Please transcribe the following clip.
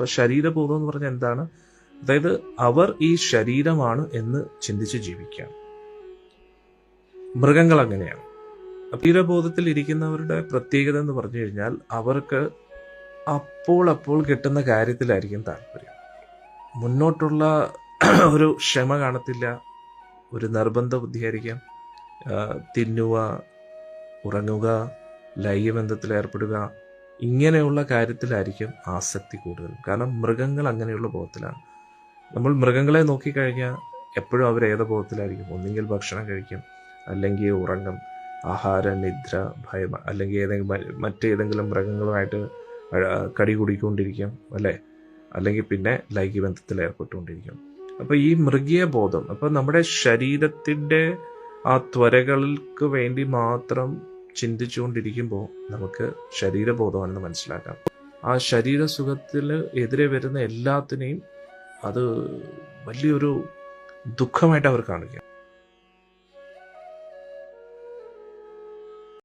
അപ്പൊ ശരീരബോധം എന്ന് പറഞ്ഞാൽ എന്താണ്? അതായത് അവർ ഈ ശരീരമാണ് എന്ന് ചിന്തിച്ച് ജീവിക്കാം. മൃഗങ്ങൾ അങ്ങനെയാണ്. ശരീരബോധത്തിൽ ഇരിക്കുന്നവരുടെ പ്രത്യേകത എന്ന് പറഞ്ഞു കഴിഞ്ഞാൽ അവർക്ക് അപ്പോൾ കിട്ടുന്ന കാര്യത്തിലായിരിക്കും താല്പര്യം. മുന്നോട്ടുള്ള ഒരു ക്ഷമ കാണത്തില്ല. ഒരു നിർബന്ധ ബുദ്ധിയായിരിക്കാം. തിന്നുക, ഉറങ്ങുക, ലൈംഗികബന്ധത്തിൽ ഏർപ്പെടുക, ഇങ്ങനെയുള്ള കാര്യത്തിലായിരിക്കും ആസക്തി കൂടുതൽ. കാരണം മൃഗങ്ങൾ അങ്ങനെയുള്ള ബോധത്തിലാണ്. നമ്മൾ മൃഗങ്ങളെ നോക്കിക്കഴിഞ്ഞാൽ എപ്പോഴും അവർ ഏത് ബോധത്തിലായിരിക്കും? ഒന്നുകിൽ ഭക്ഷണം കഴിക്കും, അല്ലെങ്കിൽ ഉറങ്ങും, ആഹാര, നിദ്ര, ഭയം, അല്ലെങ്കിൽ മറ്റേതെങ്കിലും മൃഗങ്ങളുമായിട്ട് കടി കൂടിക്കൊണ്ടിരിക്കും, അല്ലേ? അല്ലെങ്കിൽ പിന്നെ ലൈംഗിക ബന്ധത്തിൽ ഏർപ്പെട്ടുകൊണ്ടിരിക്കും. അപ്പോൾ ഈ മൃഗീയ ബോധം, അപ്പോൾ നമ്മുടെ ശരീരത്തിൻ്റെ ആ ത്വരകൾക്ക് വേണ്ടി മാത്രം ചിന്തിച്ചുകൊണ്ടിരിക്കുമ്പോൾ നമുക്ക് ശരീരബോധമാണെന്ന് മനസ്സിലാക്കാം. ആ ശരീരസുഖത്തിന് എതിരെ വരുന്ന എല്ലാത്തിനെയും അത് വലിയൊരു ദുഃഖമായിട്ട് അവർ കാണിക്കാം.